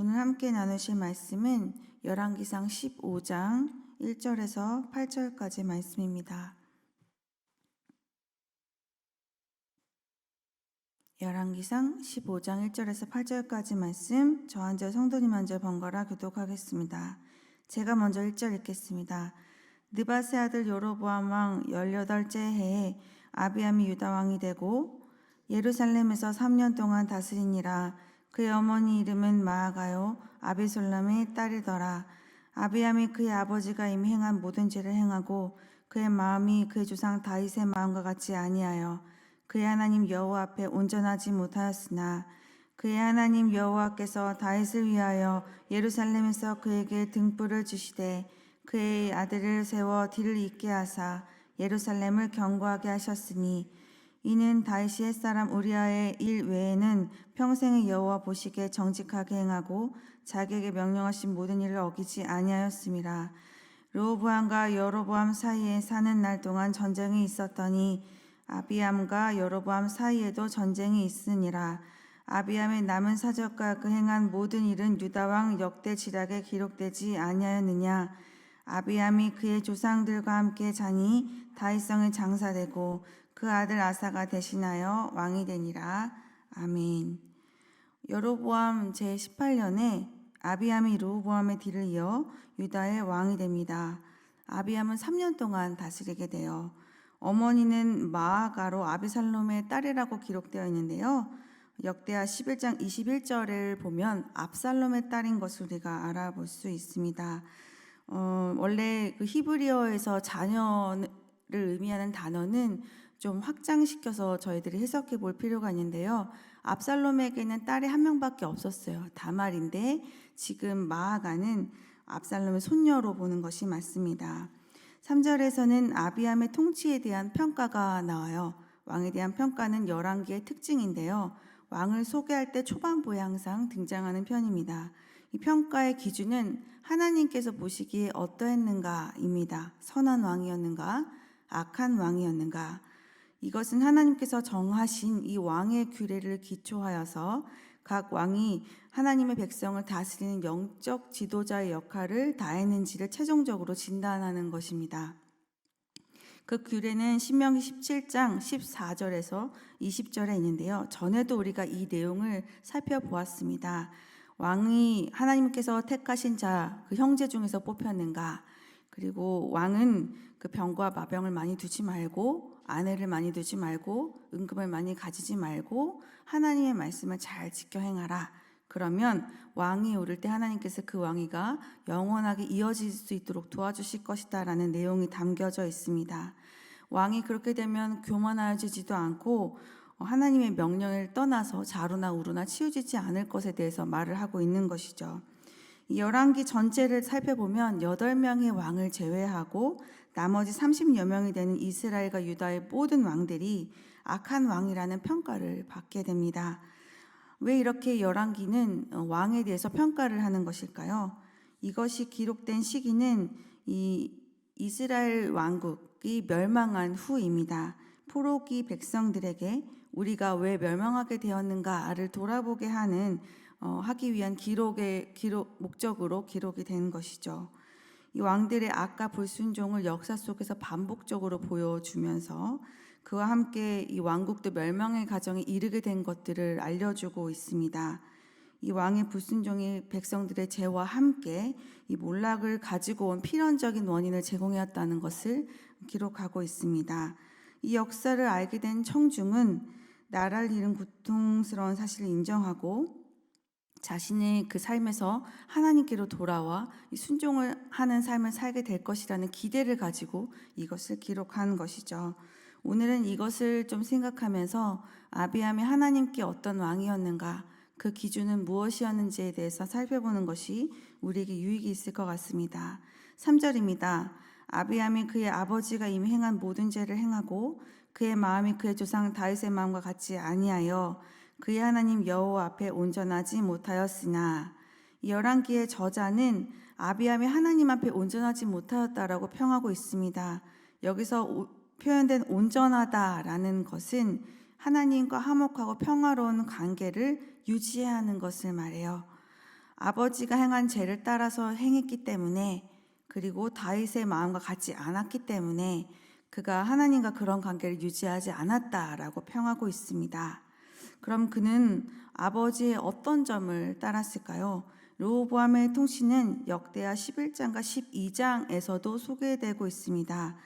오늘 함께 나누실 말씀은 열왕기상 15장 1절에서 8절까지 말씀입니다. 열왕기상 15장 1절에서 8절까지 말씀, 저 한 절 성도님 한 절 번갈아 교독하겠습니다. 제가 먼저 1절 읽겠습니다. 느밧의 아들 여로보암 왕 18째 해에 아비암이 유다 왕이 되고 예루살렘에서 3년 동안 다스리니라. 그의 어머니 이름은 마아가요 아비솔람의 딸이더라. 아비암이 그의 아버지가 이미 행한 모든 죄를 행하고 그의 마음이 그의 조상 다윗의 마음과 같이 아니하여 그의 하나님 여호와 앞에 온전하지 못하였으나 그의 하나님 여호와께서 다윗을 위하여 예루살렘에서 그에게 등불을 주시되 그의 아들을 세워 뒤를 잇게 하사 예루살렘을 견고하게 하셨으니 이는 다윗이 햇사람 우리아의 일 외에는 평생의 여호와 보시기에 정직하게 행하고 자기에게 명령하신 모든 일을 어기지 아니하였음이라. 르호보암과 여로보암 사이에 사는 날 동안 전쟁이 있었더니 아비암과 여로보암 사이에도 전쟁이 있으니라. 아비암의 남은 사적과 그 행한 모든 일은 유다왕 역대 지략에 기록되지 아니하였느냐. 아비암이 그의 조상들과 함께 자니 다윗성에 장사되고 그 아들 아사가 대신하여 왕이 되니라. 아멘. 여로보암 제18년에 아비암이 르호보암의 뒤를 이어 유다의 왕이 됩니다. 아비암은 3년 동안 다스리게 돼요. 어머니는 마아가로 아비살롬의 딸이라고 기록되어 있는데요. 역대하 11장 21절을 보면 압살롬의 딸인 것을 우리가 알아볼 수 있습니다. 원래 그 히브리어에서 자녀를 의미하는 단어는 좀 확장시켜서 저희들이 해석해 볼 필요가 있는데요. 압살롬에게는 딸이 한 명밖에 없었어요. 다말인데 지금 마아가는 압살롬의 손녀로 보는 것이 맞습니다. 3절에서는 아비암의 통치에 대한 평가가 나와요. 왕에 대한 평가는 열왕기의 특징인데요. 왕을 소개할 때 초반부에 항상 등장하는 편입니다. 이 평가의 기준은 하나님께서 보시기에 어떠했는가입니다. 선한 왕이었는가, 악한 왕이었는가. 이것은 하나님께서 정하신 이 왕의 규례를 기초하여서 각 왕이 하나님의 백성을 다스리는 영적 지도자의 역할을 다했는지를 최종적으로 진단하는 것입니다. 그 규례는 신명기 17장 14절에서 20절에 있는데요. 전에도 우리가 이 내용을 살펴보았습니다. 왕이 하나님께서 택하신 자, 그 형제 중에서 뽑혔는가? 그리고 왕은 그 병과 마병을 많이 두지 말고 아내를 많이 두지 말고 은금을 많이 가지지 말고 하나님의 말씀을 잘 지켜 행하라. 그러면 왕이 오를 때 하나님께서 그 왕위가 영원하게 이어질 수 있도록 도와주실 것이다 라는 내용이 담겨져 있습니다. 왕이 그렇게 되면 교만하여지지도 않고 하나님의 명령을 떠나서 자루나 우루나 치우지지 않을 것에 대해서 말을 하고 있는 것이죠. 열왕기 전체를 살펴보면 8명의 왕을 제외하고 나머지 30여 명이 되는 이스라엘과 유다의 모든 왕들이 악한 왕이라는 평가를 받게 됩니다. 왜 이렇게 열왕기는 왕에 대해서 평가를 하는 것일까요? 이것이 기록된 시기는 이 이스라엘 왕국이 멸망한 후입니다. 포로기 백성들에게 우리가 왜 멸망하게 되었는가를 돌아보게 하기 위한 목적으로 기록이 된 것이죠. 이 왕들의 악과 불순종을 역사 속에서 반복적으로 보여주면서 그와 함께 이 왕국도 멸망의 과정에 이르게 된 것들을 알려주고 있습니다. 이 왕의 불순종이 백성들의 죄와 함께 이 몰락을 가지고 온 필연적인 원인을 제공해왔다는 것을 기록하고 있습니다. 이 역사를 알게 된 청중은 나라를 잃은 고통스러운 사실을 인정하고 자신의 그 삶에서 하나님께로 돌아와 순종을 하는 삶을 살게 될 것이라는 기대를 가지고 이것을 기록한 것이죠. 오늘은 이것을 좀 생각하면서 아비암이 하나님께 어떤 왕이었는가, 그 기준은 무엇이었는지에 대해서 살펴보는 것이 우리에게 유익이 있을 것 같습니다. 3절입니다. 아비암이 그의 아버지가 이미 행한 모든 죄를 행하고 그의 마음이 그의 조상 다윗의 마음과 같이 아니하여 그의 하나님 여호와 앞에 온전하지 못하였으나, 열왕기의 저자는 아비암이 하나님 앞에 온전하지 못하였다라고 평하고 있습니다. 여기서 표현된 온전하다라는 것은 하나님과 화목하고 평화로운 관계를 유지해야 하는 것을 말해요. 아버지가 행한 죄를 따라서 행했기 때문에, 그리고 다윗의 마음과 같지 않았기 때문에 그가 하나님과 그런 관계를 유지하지 않았다라고 평하고 있습니다. 그럼 그는 아버지의 어떤 점을 따랐을까요? 르호보암의 통치는 역대하 11장과 12장에서도 소개되고 있습니다.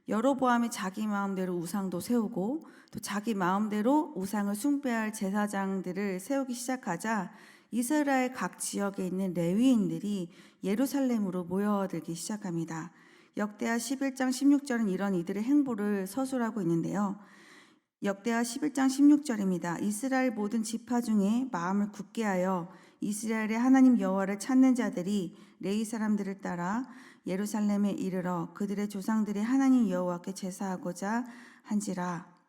여로보암이 자기 마음대로 우상도 세우고 또 자기 마음대로 우상을 숭배할 제사장들을 세우기 시작하자 이스라엘 각 지역에 있는 레위인들이 예루살렘으로 모여들기 시작합니다. 역대하 11장 16절은 이런 이들의 행보를 서술하고 있는데요. 역대하 11장 16절입니다. 이스라엘 모든 지파 중에 마음을 굳게 하여 이스라엘의 하나님 여호와를 찾는 자들이 레위 사람들을 따라 예루살렘에 이르러 그들의 조상들의 하나님 여호와께 제사하고자 한지라.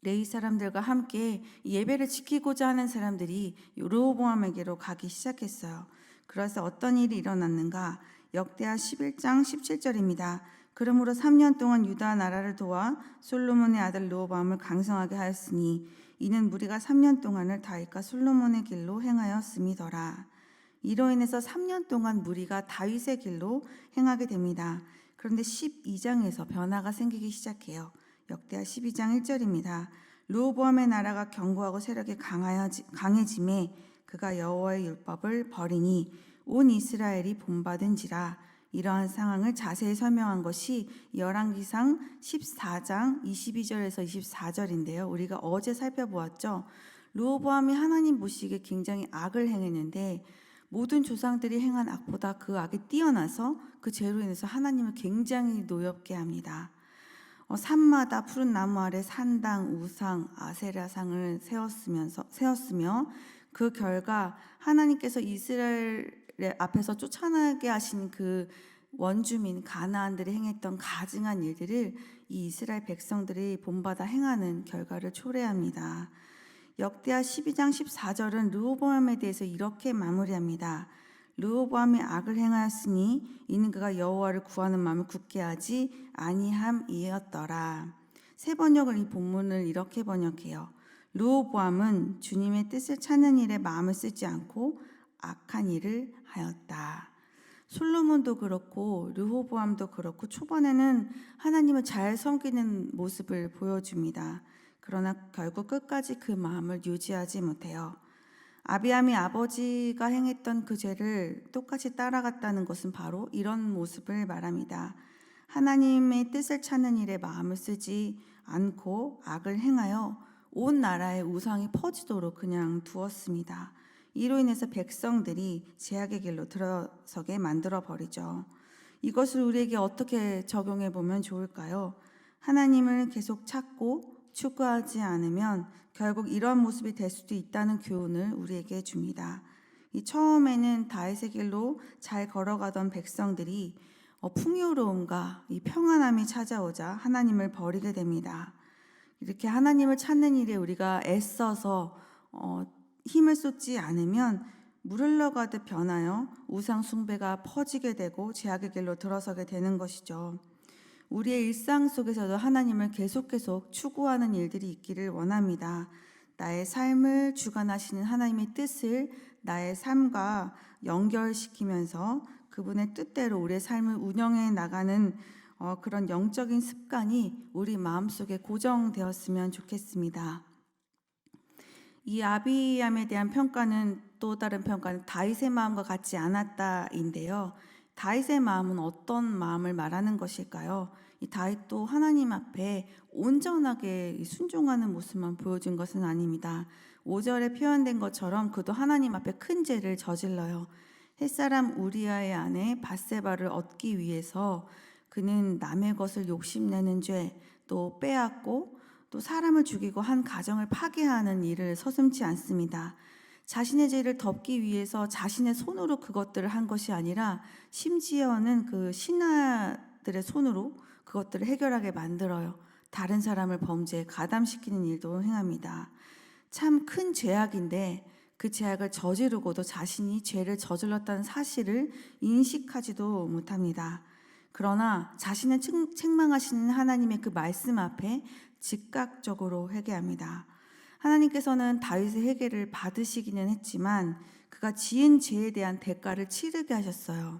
레위 사람들과 함께 예배를 지키고자 하는 사람들이 르호보암에게로 가기 시작했어요. 그래서 어떤 일이 일어났는가? 역대하 11장 17절입니다. 그러므로 3년 동안 유다 나라를 도와 솔로몬의 아들 르호보암을 강성하게 하였으니 이는 무리가 3년 동안을 다윗과 솔로몬의 길로 행하였음이더라. 이로 인해서 3년 동안 무리가 다윗의 길로 행하게 됩니다. 그런데 12장에서 변화가 생기기 시작해요. 역대하 12장 1절입니다. 르호보암의 나라가 견고하고 세력이 강해짐에 그가 여호와의 율법을 버리니 온 이스라엘이 본받은지라. 이러한 상황을 자세히 설명한 것이 열왕기상 14장 22절에서 24절인데요. 우리가 어제 살펴보았죠. 르호보암이 하나님 보시기에 굉장히 악을 행했는데 모든 조상들이 행한 악보다 그 악이 뛰어나서 그 죄로 인해서 하나님을 굉장히 노엽게 합니다. 산마다 푸른 나무 아래 산당, 우상, 아세라상을 세웠으며 그 결과 하나님께서 이스라엘 앞에서 쫓아나게 하신 그 원주민 가나안들이 행했던 가증한 일들을 이 이스라엘 백성들이 본받아 행하는 결과를 초래합니다. 역대하 12장 14절은 르호보암에 대해서 이렇게 마무리합니다. 르호보암이 악을 행하였으니 이는 그가 여호와를 구하는 마음을 굳게 하지 아니함이었더라. 세 번역을 이 본문을 이렇게 번역해요. 르호보암은 주님의 뜻을 찾는 일에 마음을 쓰지 않고 악한 일을 하였다. 솔로몬도 그렇고 르호보암도 그렇고 초반에는 하나님을 잘 섬기는 모습을 보여줍니다. 그러나 결국 끝까지 그 마음을 유지하지 못해요. 아비암이 아버지가 행했던 그 죄를 똑같이 따라갔다는 것은 바로 이런 모습을 말합니다. 하나님의 뜻을 찾는 일에 마음을 쓰지 않고 악을 행하여 온 나라의 우상이 퍼지도록 그냥 두었습니다. 이로 인해서 백성들이 제약의 길로 들어서게 만들어 버리죠. 이것을 우리에게 어떻게 적용해 보면 좋을까요? 하나님을 계속 찾고 추구하지 않으면 결국 이런 모습이 될 수도 있다는 교훈을 우리에게 줍니다. 처음에는 다윗의 길로 잘 걸어가던 백성들이 풍요로움과 이 평안함이 찾아오자 하나님을 버리게 됩니다. 이렇게 하나님을 찾는 일에 우리가 애써서 힘을 쏟지 않으면 물 흘러가듯 변하여 우상 숭배가 퍼지게 되고 죄악의 길로 들어서게 되는 것이죠. 우리의 일상 속에서도 하나님을 계속 추구하는 일들이 있기를 원합니다. 나의 삶을 주관하시는 하나님의 뜻을 나의 삶과 연결시키면서 그분의 뜻대로 우리의 삶을 운영해 나가는 그런 영적인 습관이 우리 마음속에 고정되었으면 좋겠습니다. 이 아비암에 대한 평가는 또 다른 평가는 다윗의 마음과 같지 않았다인데요. 다윗의 마음은 어떤 마음을 말하는 것일까요? 이 다윗도 하나님 앞에 온전하게 순종하는 모습만 보여준 것은 아닙니다. 5절에 표현된 것처럼 그도 하나님 앞에 큰 죄를 저질러요. 햇사람 우리아의 아내 밧세바를 얻기 위해서 그는 남의 것을 욕심내는 죄, 또 빼앗고 또 사람을 죽이고 한 가정을 파괴하는 일을 서슴지 않습니다. 자신의 죄를 덮기 위해서 자신의 손으로 그것들을 한 것이 아니라 심지어는 그 신하들의 손으로 그것들을 해결하게 만들어요. 다른 사람을 범죄에 가담시키는 일도 행합니다. 참 큰 죄악인데 그 죄악을 저지르고도 자신이 죄를 저질렀다는 사실을 인식하지도 못합니다. 그러나 자신을 책망하시는 하나님의 그 말씀 앞에 즉각적으로 회개합니다. 하나님께서는 다윗의 회개를 받으시기는 했지만 그가 지은 죄에 대한 대가를 치르게 하셨어요.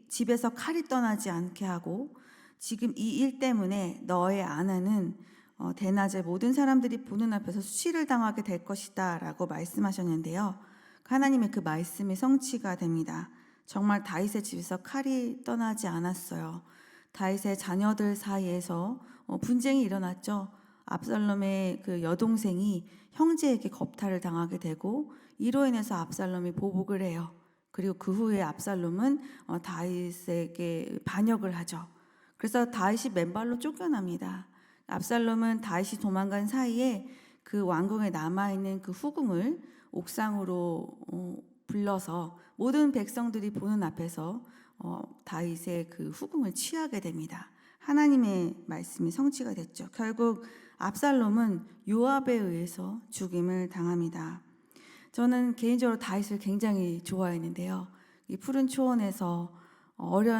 집에서 칼이 떠나지 않게 하고 지금 이 일 때문에 너의 아내는 대낮에 모든 사람들이 보는 앞에서 수치를 당하게 될 것이다 라고 말씀하셨는데요. 하나님의 그 말씀이 성취가 됩니다. 정말 다윗의 집에서 칼이 떠나지 않았어요. 다윗의 자녀들 사이에서 분쟁이 일어났죠. 압살롬의 그 여동생이 형제에게 겁탈을 당하게 되고 이로 인해서 압살롬이 보복을 해요. 그리고 그 후에 압살롬은 다윗에게 반역을 하죠. 그래서 다윗이 맨발로 쫓겨납니다. 압살롬은 다윗이 도망간 사이에 그 왕궁에 남아있는 그 후궁을 옥상으로 불러서 모든 백성들이 보는 앞에서 다윗의 그 후궁을 취하게 됩니다. 하나님의 말씀이 성취가 됐죠. 결국 압살롬은 요압에 의해서 죽임을 당합니다. 저는 개인적으로 다윗을 굉장히 좋아했는데요. 이 푸른 초원에서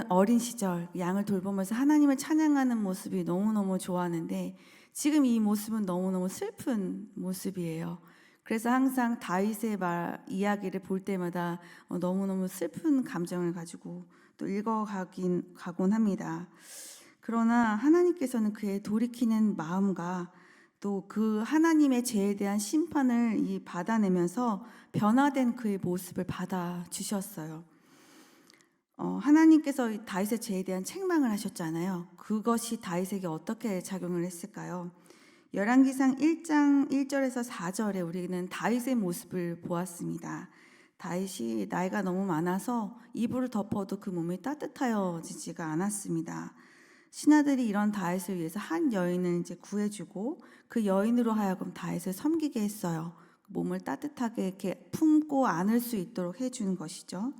어린 시절 양을 돌보면서 하나님을 찬양하는 모습이 너무너무 좋았는데 지금 이 모습은 너무너무 슬픈 모습이에요. 그래서 항상 다윗의 이야기를 볼 때마다 너무너무 슬픈 감정을 가지고 또 가곤 합니다. 그러나 하나님께서는 그의 돌이키는 마음과 또 그 하나님의 죄에 대한 심판을 받아내면서 변화된 그의 모습을 받아주셨어요. 하나님께서 다윗의 죄에 대한 책망을 하셨잖아요. 그것이 다윗에게 어떻게 작용을 했을까요? 열왕기상 1장 1절에서 4절에 우리는 다윗의 모습을 보았습니다. 다윗이 나이가 너무 많아서 이불을 덮어도 그 몸이 따뜻하여지지가 않았습니다. 신하들이 이런 다윗을 위해서 한 여인을 이제 구해주고 그 여인으로 하여금 다윗을 섬기게 했어요. 몸을 따뜻하게 이렇게 품고 안을 수 있도록 해주는 것이죠.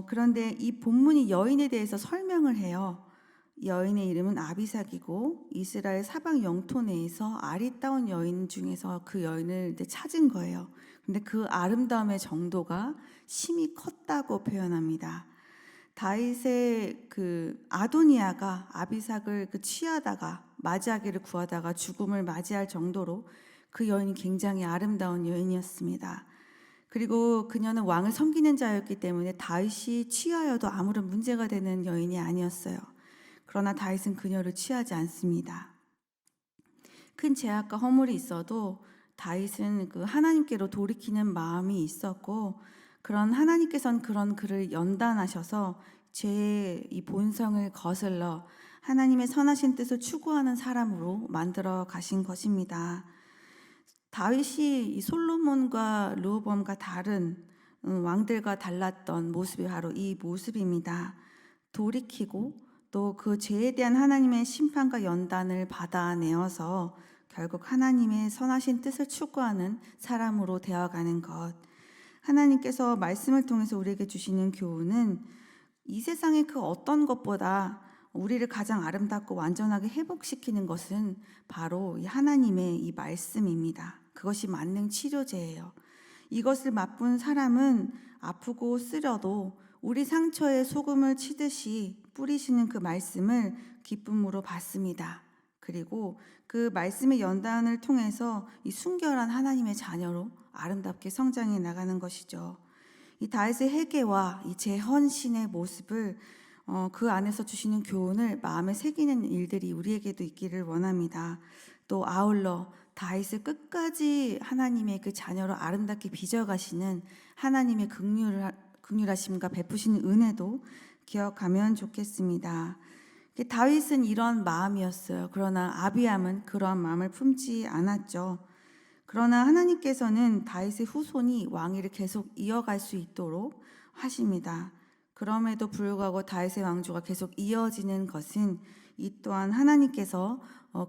그런데 이 본문이 여인에 대해서 설명을 해요. 여인의 이름은 아비삭이고 이스라엘 사방 영토 내에서 아리따운 여인 중에서 그 여인을 이제 찾은 거예요. 근데 그 아름다움의 정도가 심히 컸다고 표현합니다. 다윗의 그 아도니아가 아비삭을 취하다가 맞이하기를 구하다가 죽음을 맞이할 정도로 그 여인이 굉장히 아름다운 여인이었습니다. 그리고 그녀는 왕을 섬기는 자였기 때문에 다윗이 취하여도 아무런 문제가 되는 여인이 아니었어요. 그러나 다윗은 그녀를 취하지 않습니다. 큰 죄악과 허물이 있어도 다윗은 그 하나님께로 돌이키는 마음이 있었고 그런 하나님께서는 그런 그를 연단하셔서 죄의 이 본성을 거슬러 하나님의 선하신 뜻을 추구하는 사람으로 만들어 가신 것입니다. 다윗이 이 솔로몬과 르호보암과 다른 왕들과 달랐던 모습이 바로 이 모습입니다. 돌이키고 또 그 죄에 대한 하나님의 심판과 연단을 받아내어서 결국 하나님의 선하신 뜻을 추구하는 사람으로 되어가는 것. 하나님께서 말씀을 통해서 우리에게 주시는 교훈은 이 세상의 그 어떤 것보다 우리를 가장 아름답고 완전하게 회복시키는 것은 바로 이 하나님의 이 말씀입니다. 그것이 만능 치료제예요. 이것을 맛본 사람은 아프고 쓰려도 우리 상처에 소금을 치듯이 뿌리시는 그 말씀을 기쁨으로 받습니다. 그리고 그 말씀의 연단을 통해서 이 순결한 하나님의 자녀로 아름답게 성장해 나가는 것이죠. 이 다윗의 회개와 이 재헌신의 모습을 그 안에서 주시는 교훈을 마음에 새기는 일들이 우리에게도 있기를 원합니다. 또 아울러 다윗을 끝까지 하나님의 그 자녀로 아름답게 빚어가시는 하나님의 긍휼하심과 베푸시는 은혜도 기억하면 좋겠습니다. 다윗은 이런 마음이었어요. 그러나 아비암은 그러한 마음을 품지 않았죠. 그러나 하나님께서는 다윗의 후손이 왕위를 계속 이어갈 수 있도록 하십니다. 그럼에도 불구하고 다윗의 왕조가 계속 이어지는 것은 이 또한 하나님께서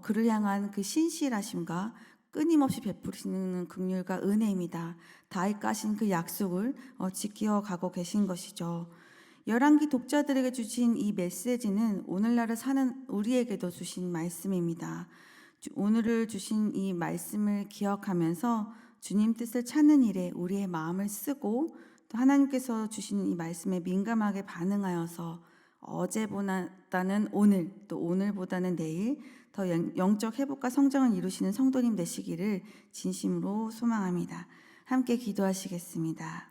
그를 향한 그 신실하심과 끊임없이 베푸시는 긍휼과 은혜입니다. 다윗과 하신 그 약속을 지켜가고 계신 것이죠. 열왕기 독자들에게 주신 이 메시지는 오늘날을 사는 우리에게도 주신 말씀입니다. 오늘을 주신 이 말씀을 기억하면서 주님 뜻을 찾는 일에 우리의 마음을 쓰고 또 하나님께서 주시는 이 말씀에 민감하게 반응하여서 어제보다는 오늘 또 오늘보다는 내일 더 영적 회복과 성장을 이루시는 성도님 되시기를 진심으로 소망합니다. 함께 기도하시겠습니다.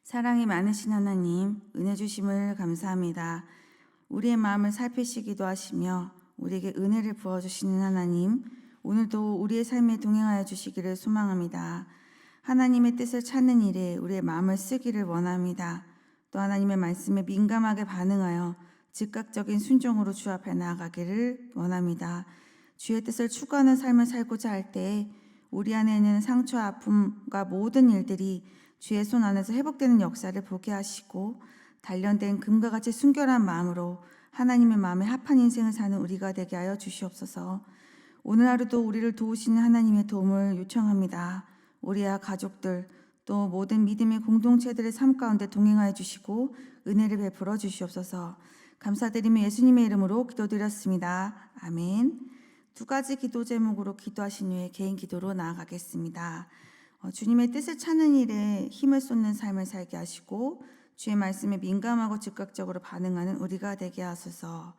사랑이 많으신 하나님, 은혜 주심을 감사합니다. 우리의 마음을 살피시기도 하시며 우리에게 은혜를 부어주시는 하나님, 오늘도 우리의 삶에 동행하여 주시기를 소망합니다. 하나님의 뜻을 찾는 일에 우리의 마음을 쓰기를 원합니다. 또 하나님의 말씀에 민감하게 반응하여 즉각적인 순종으로 주 앞에 나아가기를 원합니다. 주의 뜻을 추구하는 삶을 살고자 할 때 우리 안에 있는 상처와 아픔과 모든 일들이 주의 손 안에서 회복되는 역사를 보게 하시고 단련된 금과 같이 순결한 마음으로 하나님의 마음에 합한 인생을 사는 우리가 되게 하여 주시옵소서. 오늘 하루도 우리를 도우시는 하나님의 도움을 요청합니다. 우리와 가족들 또 모든 믿음의 공동체들의 삶 가운데 동행하여 주시고 은혜를 베풀어 주시옵소서. 감사드리며 예수님의 이름으로 기도드렸습니다. 아멘. 두 가지 기도 제목으로 기도하신 후에 개인 기도로 나아가겠습니다. 주님의 뜻을 찾는 일에 힘을 쏟는 삶을 살게 하시고 주의 말씀에 민감하고 즉각적으로 반응하는 우리가 되게 하소서.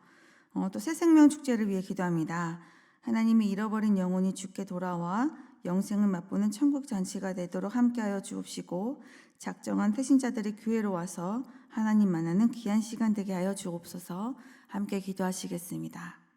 또 새 생명 축제를 위해 기도합니다. 하나님이 잃어버린 영혼이 주께 돌아와 영생을 맛보는 천국 잔치가 되도록 함께하여 주옵시고 작정한 태신자들이 교회로 와서 하나님 만나는 귀한 시간 되게 하여 주옵소서. 함께 기도하시겠습니다.